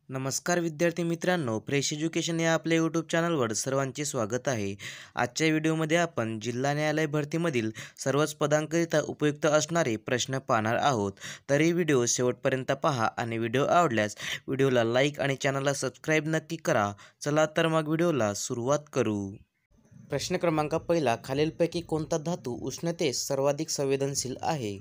नमस्कार विद्यार्थी मित्रांनो, फ्रेश एज्युकेशन या आपल्या यूट्यूब चॅनलवर सर्वांचे स्वागत आहे। आजच्या व्हिडिओमध्ये आपण जिल्हा न्यायालय भरतीमधील सर्वच पदांकरिता उपयुक्त असणारे प्रश्न पाहणार आहोत। तर ही व्हिडिओ शेवटपर्यंत पहा आणि व्हिडिओ आवडल्यास व्हिडिओला लाईक आणि चॅनलला सबस्क्राईब नक्की करा। चला तर मग व्हिडिओला सुरुवात करू। प्रश्न क्रमांक पहिला, खालीलपैकी कोणता धातू उष्णतेस सर्वाधिक संवेदनशील आहे?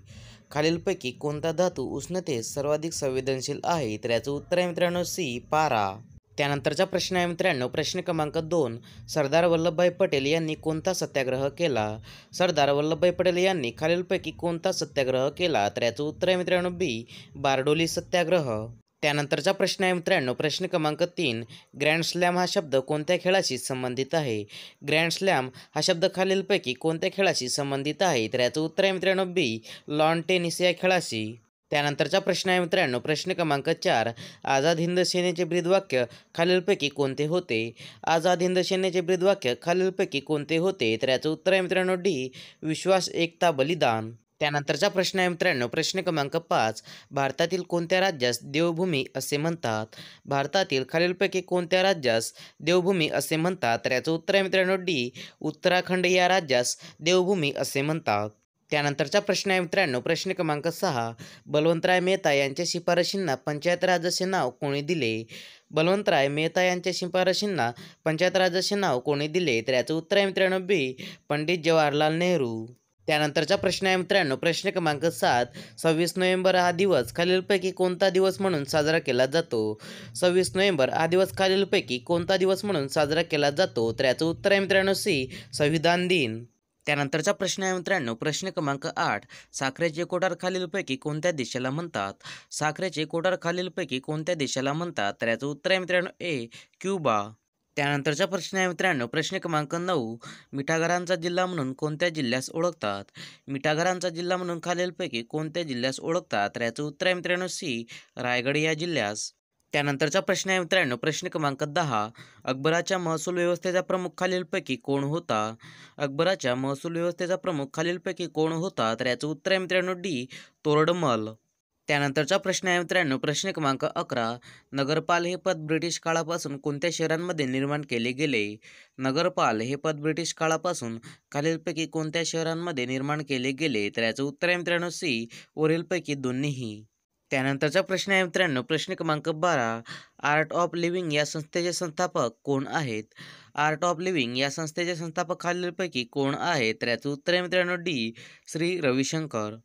खालीलपैकी कोणता धातू उष्णतेस सर्वाधिक संवेदनशील आहे? तर याचं उत्तर आहे मित्रांनो सी, पारा। त्यानंतरचा प्रश्न आहे मित्रांनो, प्रश्न क्रमांक 2, सरदार वल्लभभाई पटेल यांनी कोणता सत्याग्रह केला? सरदार वल्लभभाई पटेल यांनी खालीलपैकी कोणता सत्याग्रह केला? तर याचं उत्तर आहे मित्रांनो बी, बारडोली सत्याग्रह। त्यानंतरचा प्रश्न आहे मित्रांनो, प्रश्न क्रमांक 3, ग्रँड स्लॅम हा शब्द कोणत्या खेळाशी संबंधित आहे? ग्रँड स्लॅम हा शब्द खालीलपैकी कोणत्या खेळाशी संबंधित आहे? तर याचं उत्तर आहे मित्रांनो बी, लॉन टेनिस या खेळाशी। त्यानंतरचा प्रश्न आहे मित्रांनो, प्रश्न क्रमांक 4, आझाद हिंद सेनेचे ब्रीदवाक्य खालीलपैकी कोणते होते? आझाद हिंद सेनेचे ब्रीदवाक्य खालीलपैकी कोणते होते? तर याचं उत्तर आहे मित्रांनो डी, विश्वास, एकता, बलिदान। त्यानंतरचा प्रश्न आहे मित्रांनो, प्रश्न क्रमांक 5, भारतातील कोणत्या राज्यास देवभूमी असे म्हणतात? भारतातील खालीलपैकी कोणत्या राज्यास देवभूमी असे म्हणतात? तर याचं उत्तर आहे मित्रांनो डी, उत्तराखंड या राज्यास देवभूमी असे म्हणतात। त्यानंतरचा प्रश्न आहे मित्रांनो, प्रश्न क्रमांक 6, बलवंतराय मेहता यांच्या शिफारशींना पंचायत राज असे नाव कोणी दिले? बलवंतराय मेहता यांच्या शिफारशींना पंचायत राज असे नाव कोणी दिले? तर याचं उत्तर आहे मित्रांनो बी, पंडित जवाहरलाल नेहरू। त्यानंतरचा प्रश्न आहे मित्रांनो, प्रश्न क्रमांक 7, 26 नोव्हेंबर हा दिवस खालीलपैकी कोणता दिवस म्हणून साजरा केला जातो? 26 नोव्हेंबर हा दिवस खालीलपैकी कोणता दिवस म्हणून साजरा केला जातो? तर याचं उत्तर आहे मित्रांनो सी, संविधान दिन। त्यानंतरचा प्रश्न आहे मित्रांनो, प्रश्न क्रमांक 8, साखरेचे कोठार खालीलपैकी कोणत्या देशाला म्हणतात? साखरेचे कोठार खालीलपैकी कोणत्या देशाला म्हणतात? तर याचं उत्तर आहे मित्रांनो ए, क्युबा। त्यानंतरचा प्रश्न आहे मित्रांनो, प्रश्न क्रमांक 9, मिठागरांचा जिल्हा म्हणून कोणत्या जिल्ह्यास ओळखतात? मिठागरांचा जिल्हा म्हणून खालीलपैकी कोणत्या जिल्ह्यास ओळखतात? तर याचं उत्तर आहे मित्रांनो सी, रायगड या जिल्ह्यास। त्यानंतरचा प्रश्न आहे मित्रांनो, प्रश्न क्रमांक 10, अकबराच्या महसूल व्यवस्थेचा प्रमुख खालीलपैकी कोण होता? अकबराच्या महसूल व्यवस्थेचा प्रमुख खालीलपैकी कोण होता? तर याचं उत्तर आहे मित्रांनो डी, तोरडमल। त्यानंतरचा प्रश्न आहे मित्रांनो, प्रश्न क्रमांक 11, नगरपाल हे पद ब्रिटिश काळापासून कोणत्या शहरांमध्ये निर्माण केले गेले? नगरपाल हे पद ब्रिटिश काळापासून खालीलपैकी कोणत्या शहरांमध्ये निर्माण केले गेले? तर याचं उत्तर आहे मित्रांनो सी, वरीलपैकी दोन्हीही। त्यानंतरचा प्रश्न आहे मित्रांनो, प्रश्न क्रमांक 12, आर्ट ऑफ लिव्हिंग या संस्थेचे संस्थापक कोण आहेत? आर्ट ऑफ लिव्हिंग या संस्थेचे संस्थापक खालीलपैकी कोण आहेत? तर याचं उत्तर आहे मित्रांनो डी, श्री रविशंकर।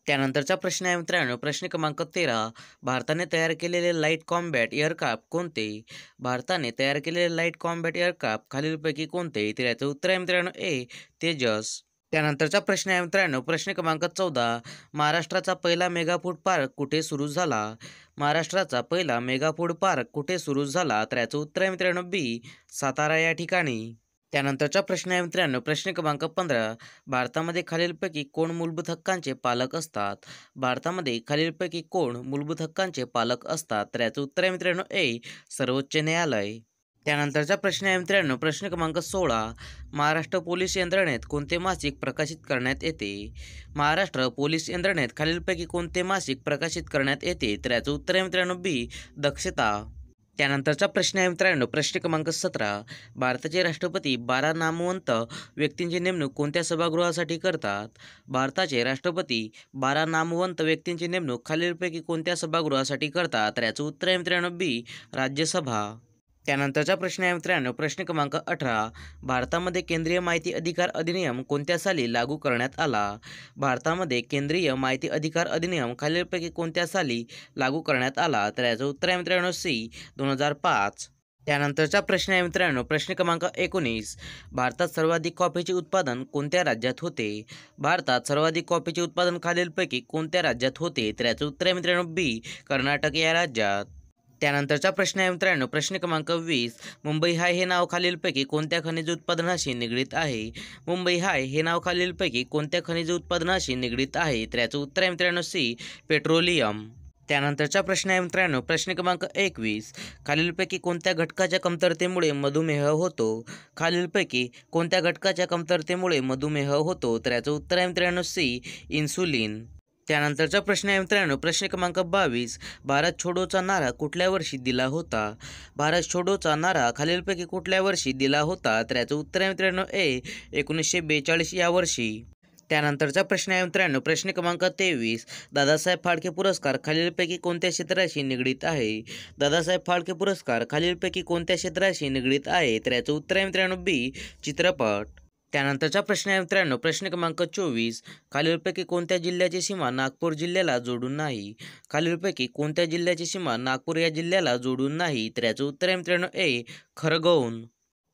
त्यानंतरचा प्रश्न आहे मित्रांनो, प्रश्न क्रमांक 13, भारताने तयार केलेले लाईट कॉम्बॅट एअरक्राफ्ट कोणते? भारताने तयार केलेले लाईट कॉम्बॅट एअरक्राफ्ट खालीलपैकी कोणते? तर याचं उत्तर आहे मित्रांनो ए, तेजस। त्यानंतरचा प्रश्न आहे मित्रांनो, प्रश्न क्रमांक 14, महाराष्ट्राचा पहिला मेगा फूड पार्क कुठे सुरू झाला? महाराष्ट्राचा पहिला मेगा फूड पार्क कुठे सुरू झाला? तर याचं उत्तर आहे मित्रांनो बी, सातारा या ठिकाणी। त्यानंतरचा प्रश्न आहे मित्रांनो, प्रश्न क्रमांक 15, भारतामध्ये खालीलपैकी कोण मूलभूत हक्कांचे पालक असतात? भारतामध्ये खालीलपैकी कोण मूलभूत हक्कांचे पालक असतात? तर याचं उत्तर आहे मित्रांनो ए, सर्वोच्च न्यायालय। त्यानंतरचा प्रश्न आहे मित्रांनो, प्रश्न क्रमांक 16, महाराष्ट्र पोलीस यंत्रणेत कोणते मासिक प्रकाशित करण्यात येते? महाराष्ट्र पोलीस यंत्रणेत खालीलपैकी कोणते मासिक प्रकाशित करण्यात येते? तर याचं उत्तर आहे मित्रांनो बी, दक्षता। त्यानंतरचा प्रश्न आहे मित्रांनो, प्रश्न क्रमांक 17, भारताचे राष्ट्रपती 12 नामवंत व्यक्तींची नेमणूक कोणत्या सभागृहासाठी करतात? भारताचे राष्ट्रपती 12 नामवंत व्यक्तींची नेमणूक खालीलपैकी कोणत्या सभागृहासाठी करतात? तर याचं उत्तर आहे मित्रांनो बी, राज्यसभा। त्यानंतरचा प्रश्न आहे मित्रांनो, प्रश्न क्रमांक 18, भारतामध्ये केंद्रीय माहिती अधिकार अधिनियम कोणत्या साली लागू करण्यात आला? भारतामध्ये केंद्रीय माहिती अधिकार अधिनियम खालीलपैकी कोणत्या साली लागू करण्यात आला? तर याचं उत्तर आहे मित्रांनो सी, 2005। त्यानंतरचा प्रश्न आहे मित्रांनो, प्रश्न क्रमांक 19, भारतात सर्वाधिक कॉफीचे उत्पादन कोणत्या राज्यात होते? भारतात सर्वाधिक कॉफीचे उत्पादन खालीलपैकी कोणत्या राज्यात होते? तर याचं उत्तर आहे मित्रांनो बी, कर्नाटक या राज्यात। त्यानंतरचा प्रश्न आहे मित्रांनो, प्रश्न क्रमांक 20, मुंबई हाय हे नाव खालीलपैकी कोणत्या खनिज उत्पादनाशी निगडीत आहे? मुंबई हाय हे नाव खालीलपैकी कोणत्या खनिज उत्पादनाशी निगडीत आहे? तर याचं उत्तर आहे मित्रांनो सी, पेट्रोलियम। त्यानंतरचा प्रश्न आहे मित्रांनो, प्रश्न क्रमांक 21, खालीलपैकी कोणत्या घटकाच्या कमतरतेमुळे मधुमेह होतो? खालीलपैकी कोणत्या घटकाच्या कमतरतेमुळे मधुमेह होतो? तर याचं उत्तर आहे मित्रांनो सी, इन्सुलिन। त्यानंतरचा प्रश्न आहे मित्रांनो, प्रश्न क्रमांक 22. भारत छोडोचा नारा कुठल्या वर्षी दिला होता? भारत छोडोचा नारा खालीलपैकी कुठल्या वर्षी दिला होता? तर याचं उत्तर आहे मित्रांनो ए 1942 या वर्षी. त्यानंतरचा प्रश्न आहे मित्रांनो, प्रश्न क्रमांक 23. दादासाहेब फाळके पुरस्कार खालीलपैकी कोणत्या क्षेत्राशी निगडीत आहे? दादासाहेब फाळके पुरस्कार खालीलपैकी कोणत्या क्षेत्राशी निगडीत आहे? तर याचं उत्तर आहे मित्रांनो बी चित्रपट. त्यानंतरचा प्रश्न आहे मित्रांनो, प्रश्न क्रमांक 24. खालीलपैकी कोणत्या जिल्ह्याची सीमा नागपूर जिल्ह्याला जोडून नाही? खालीलपैकी कोणत्या जिल्ह्याची सीमा नागपूर या जिल्ह्याला जोडून नाही? तर याचं उत्तर आहे मित्रांनो ए खरगोन.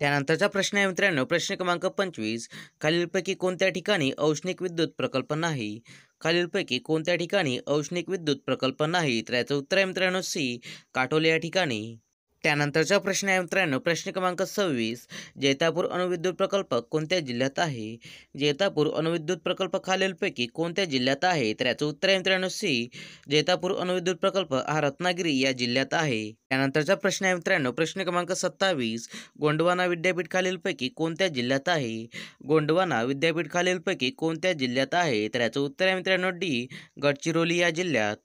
त्यानंतरचा प्रश्न आहे मित्रांनो, प्रश्न क्रमांक 25. खालीलपैकी कोणत्या ठिकाणी औष्णिक विद्युत प्रकल्प नाही? खालीलपैकी कोणत्या ठिकाणी औष्णिक विद्युत प्रकल्प नाही? तर याचं उत्तर आहे मित्रांनो सी काटोले या ठिकाणी. त्यानंतरचा प्रश्न आहे मित्रांनो, प्रश्न क्रमांक 26. जैतापूर अणुविद्युत प्रकल्प कोणत्या जिल्ह्यात आहे? जैतापूर अणुविद्युत प्रकल्प खालीलपैकी कोणत्या जिल्ह्यात आहे? तर याचं उत्तर आहे मित्रांनो सी जैतापूर अणुविद्युत प्रकल्प हा रत्नागिरी या जिल्ह्यात आहे. त्यानंतरचा प्रश्न आहे मित्रांनो, प्रश्न क्रमांक 27. गोंडवाना विद्यापीठ खालीलपैकी कोणत्या जिल्ह्यात आहे? गोंडवाना विद्यापीठ खालीलपैकी कोणत्या जिल्ह्यात आहे? तर याचं उत्तर आहे मित्रांनो डी गडचिरोली या जिल्ह्यात.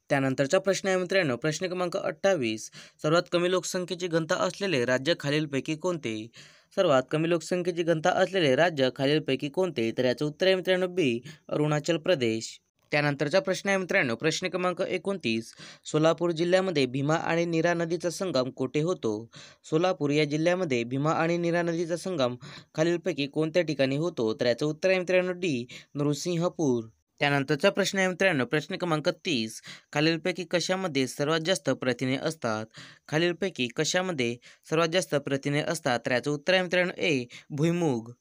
त्यानंतरचा प्रश्न आहे मित्रांनो, प्रश्न क्रमांक 28. सर्वात कमी लोकसंख्येची घनता असलेले राज्य खालीलपैकी कोणते? सर्वात कमी लोकसंख्येची घनता असलेले राज्य खालीलपैकी कोणते? तर याचं उत्तर आहे मित्रांनो बी अरुणाचल प्रदेश. त्यानंतरचा प्रश्न आहे मित्रांनो, प्रश्न क्रमांक 29. सोलापूर जिल्ह्यामध्ये भीमा आणि नीरा नदीचा संगम कोठे होतो? सोलापूर या जिल्ह्यामध्ये भीमा आणि नीरा नदीचा संगम खालीलपैकी कोणत्या ठिकाणी होतो? तर याचं उत्तर आहे मित्रांनो डी नृसिंहपूर. त्यानंतरचा प्रश्न आहे मित्रांनो, प्रश्न क्रमांक 30. खालीलपैकी कशामध्ये सर्वात जास्त प्रथिने असतात? खालीलपैकी कशामध्ये सर्वात जास्त प्रथिने असतात? तर याचं उत्तर आहे मित्रांनो ए भुईमूग.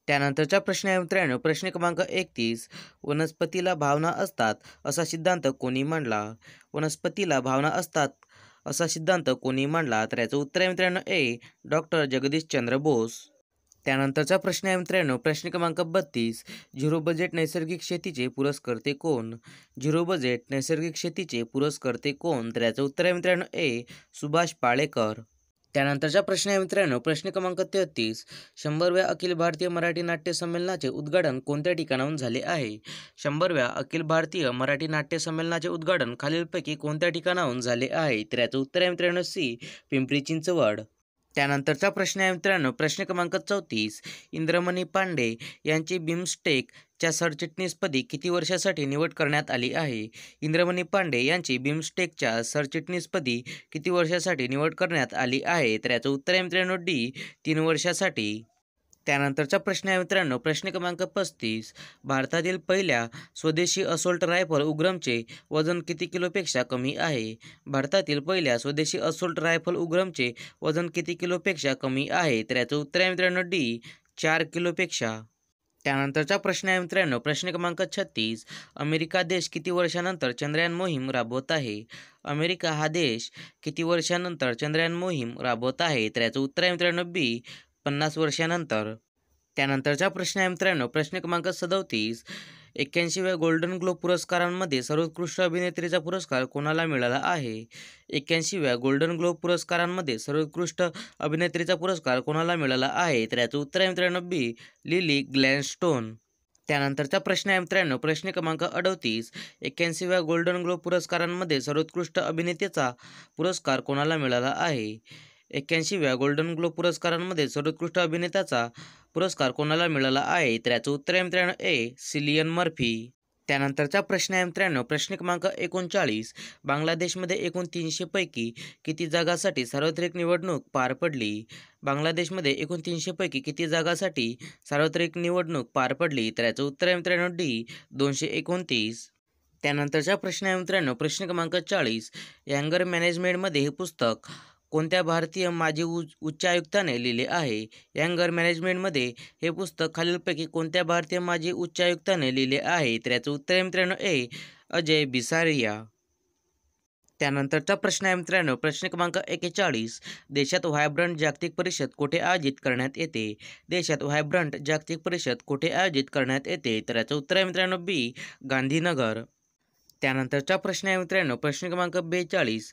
त्यानंतरचा प्रश्न आहे मित्रांनो, प्रश्न क्रमांक 31. वनस्पतीला भावना असतात असा सिद्धांत कोणी मांडला? वनस्पतीला भावना असतात असा सिद्धांत कोणी मांडला? तर याचं उत्तर आहे मित्रांनो ए डॉक्टर जगदीशचंद्र बोस. त्यानंतरचा प्रश्न आहे मित्रांनो, प्रश्न क्रमांक 32. झिरो बजेट नैसर्गिक शेतीचे पुरस्कर्ते कोण? झिरो बजेट नैसर्गिक शेतीचे पुरस्कर्ते कोण? तर याचं उत्तर आहे मित्रांनो ए सुभाष पाळेकर. त्यानंतरचा प्रश्न आहे मित्रांनो, प्रश्न क्रमांक 33. 100व्या अखिल भारतीय मराठी नाट्य संमेलनाचे उद्घाटन कोणत्या ठिकाणाहून झाले आहे? 100व्या अखिल भारतीय मराठी नाट्य संमेलनाचे उद्घाटन खालीलपैकी कोणत्या ठिकाणाहून झाले आहे? तर याचं उत्तर आहे मित्रांनो सी पिंपरी चिंचवड. त्यानंतरचा प्रश्न आहे मित्रांनो, प्रश्न क्रमांक 34. इंद्रमणी पांडे यांची बिमस्टेकच्या सरचिटणीसपदी किती वर्षासाठी निवड करण्यात आली आहे? इंद्रमणी पांडे यांची बिमस्टेकच्या सरचिटणीसपदी किती वर्षासाठी निवड करण्यात आली आहे? तर याचं उत्तर आहे मित्रांनो डी 3 वर्षासाठी. त्यानंतरचा प्रश्न आहे मित्रांनो, प्रश्न क्रमांक 35. भारतातील पहिल्या स्वदेशी असोल्ट रायफल उग्रमचे वजन किती किलोपेक्षा कमी आहे? भारतातील पहिल्या स्वदेशी असोल्ट रायफल उग्रमचे वजन किती किलोपेक्षा कमी आहे? तर याचं उत्तर आहे मित्रांनो डी 4 किलोपेक्षा. त्यानंतरचा प्रश्न आहे मित्रांनो, प्रश्न क्रमांक 36. अमेरिका देश किती वर्षानंतर चंद्रयान मोहीम राबवत आहे? अमेरिका हा देश किती वर्षानंतर चंद्रयान मोहीम राबवत आहे? तर याचं उत्तर आहे मित्रांनो बी 50 वर्षानंतर. त्यानंतरचा प्रश्न आहे मित्रांनो, प्रश्न क्रमांक 37. 81व्या गोल्डन ग्लोब पुरस्कारांमध्ये सर्वोत्कृष्ट अभिनेत्रीचा पुरस्कार कोणाला मिळाला आहे? 81व्या गोल्डन ग्लोब पुरस्कारांमध्ये सर्वोत्कृष्ट अभिनेत्रीचा पुरस्कार कोणाला मिळाला आहे? तर याचं उत्तर आहे मित्रांनो बी लिली ग्लॅडस्टोन. त्यानंतरचा प्रश्न आहे मित्रांनो, प्रश्न क्रमांक 38. 81व्या गोल्डन ग्लोब पुरस्कारांमध्ये सर्वोत्कृष्ट अभिनेत्याचा पुरस्कार कोणाला मिळाला आहे? 81व्या गोल्डन ग्लोब पुरस्कारांमध्ये सर्वोत्कृष्ट अभिनेत्याचा पुरस्कार कोणाला मिळाला आहे? तर याचं उत्तर आहे मित्रांनो ए सिलियन मर्फी. त्यानंतरचा प्रश्न आहे मित्रांनो, प्रश्न क्रमांक 39. बांगलादेशमध्ये एकूण 300 पैकी किती जागांसाठी सार्वत्रिक निवडणूक पार पडली? बांगलादेशमध्ये एकूण 300 पैकी किती जागांसाठी सार्वत्रिक निवडणूक पार पडली? तर याचं उत्तर आहे मित्रांनो डी 229. त्यानंतरचा प्रश्न आहे मित्रांनो, प्रश्न क्रमांक 40. अँगर मॅनेजमेंटमध्ये हे पुस्तक कोणत्या भारतीय माजी उच्चायुक्ताने लिहिले आहे? अँगर मॅनेजमेंटमध्ये हे पुस्तक खालीलपैकी कोणत्या भारतीय माजी उच्चायुक्ताने लिहिले आहे? तर याचं उत्तर आहे मित्रांनो ए अजय बिसारिया. त्यानंतरचा प्रश्न आहे मित्रांनो, प्रश्न क्रमांक 41. देशात व्हायब्रंट जागतिक परिषद कुठे आयोजित करण्यात येते? देशात व्हायब्रंट जागतिक परिषद कुठे आयोजित करण्यात येते? तर याचं उत्तर आहे मित्रांनो बी गांधीनगर. त्यानंतरचा प्रश्न आहे मित्रांनो, प्रश्न क्रमांक 42.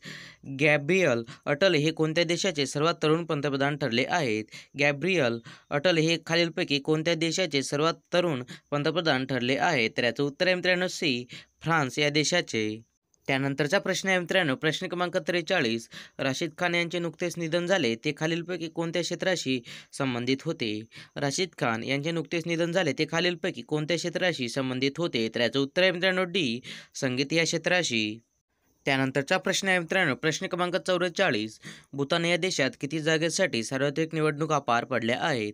गॅब्रियल अटल हे कोणत्या देशाचे सर्वात तरुण पंतप्रधान ठरले आहेत? गॅब्रियल अटल हे खालीलपैकी कोणत्या देशाचे सर्वात तरुण पंतप्रधान ठरले आहेत? तर याचं उत्तर आहे मित्रांनो सी, फ्रान्स या देशाचे. त्यानंतरचा प्रश्न आहे मित्रांनो, प्रश्न क्रमांक 43. राशिद खान यांचे नुकतेच निधन झाले, ते खालीलपैकी कोणत्या क्षेत्राशी संबंधित होते? राशिद खान यांचे नुकतेच निधन झाले, ते खालीलपैकी कोणत्या क्षेत्राशी संबंधित होते? तर याचं उत्तर आहे मित्रांनो डी, संगीत या क्षेत्राशी. त्यानंतरचा प्रश्न आहे मित्रांनो, प्रश्न क्रमांक 44. भूतान या देशात किती जागेसाठी सार्वत्रिक निवडणुका पार पडल्या आहेत?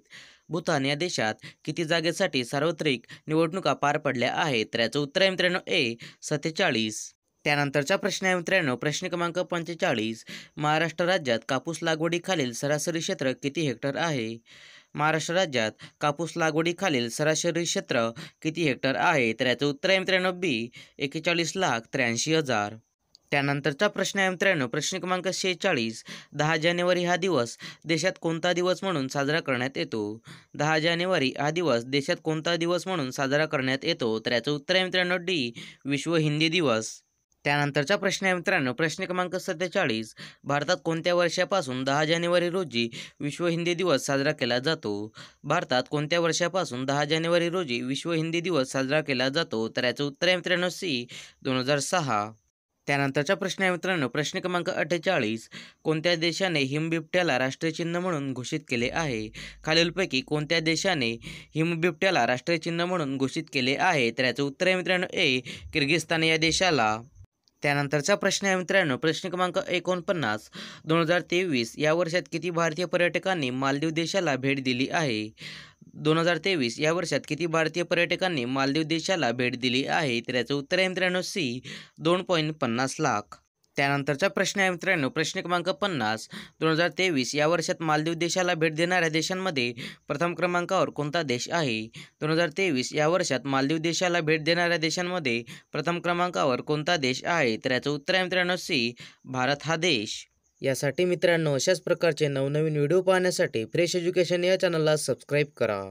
भूतान या देशात किती जागेसाठी सार्वत्रिक निवडणुका पार पडल्या आहेत? तर याचं उत्तर आहे मित्रांनो ए, 47. त्यानंतरचा प्रश्न आहे मित्रांनो, प्रश्न क्रमांक 45. महाराष्ट्र राज्यात कापूस लागवडीखालील सरासरी क्षेत्र किती हेक्टर आहे? महाराष्ट्र राज्यात कापूस लागवडीखालील सरासरी क्षेत्र किती हेक्टर आहे? तर याचं उत्तर आहे मित्रांनो बी, 41,83,000. त्यानंतरचा प्रश्न आहे मित्रांनो, प्रश्न क्रमांक 46. 10 जानेवारी हा दिवस देशात कोणता दिवस म्हणून साजरा करण्यात येतो? 10 जानेवारी हा दिवस देशात कोणता दिवस म्हणून साजरा करण्यात येतो? तर याचं उत्तर आहे मित्रांनो डी, विश्व हिंदी दिवस. त्यानंतरचा प्रश्न आहे मित्रांनो, प्रश्न क्रमांक 47. भारतात कोणत्या वर्षापासून 10 जानेवारी रोजी विश्व हिंदी दिवस साजरा केला जातो? भारतात कोणत्या वर्षापासून 10 जानेवारी रोजी विश्व हिंदी दिवस साजरा केला जातो? तर याचं उत्तर आहे मित्रांनो सी, 2006. त्यानंतरचा प्रश्न आहे मित्रांनो, प्रश्न क्रमांक 48. कोणत्या देशाने हिमबिबट्याला राष्ट्रीय चिन्ह म्हणून घोषित केले आहे? खालीलपैकी कोणत्या देशाने हिमबिबट्याला राष्ट्रीय चिन्ह म्हणून घोषित केले आहे? तर याचं उत्तर आहे मित्रांनो ए, किर्गिस्तान या देशाला. त्यानंतरचा प्रश्न आहे मित्रांनो, प्रश्न क्रमांक 49. 2023 या वर्षात किती भारतीय पर्यटकांनी मालदीव देशाला भेट दिली आहे? 2023 या वर्षात किती भारतीय पर्यटकांनी मालदीव देशाला भेट दिली आहे? तर याचं उत्तर आहे मित्रांनो सी, 2.50 लाख. त्यानंतरचा प्रश्न आहे मित्रांनो, प्रश्न क्रमांक 50. 2023 या वर्षात मालदीव देशाला भेट देणाऱ्या देशांमध्ये प्रथम क्रमांकावर कोणता देश आहे? 2023 या वर्षात मालदीव देशाला भेट देणाऱ्या देशांमध्ये प्रथम क्रमांकावर कोणता देश आहे? तर याचं उत्तर आहे मित्रांनो सी, भारत हा देश. यासाठी मित्रांनो अशाच प्रकारचे नवनवीन व्हिडिओ पाहण्यासाठी फ्रेश एज्युकेशन या चॅनलला सबस्क्राईब करा.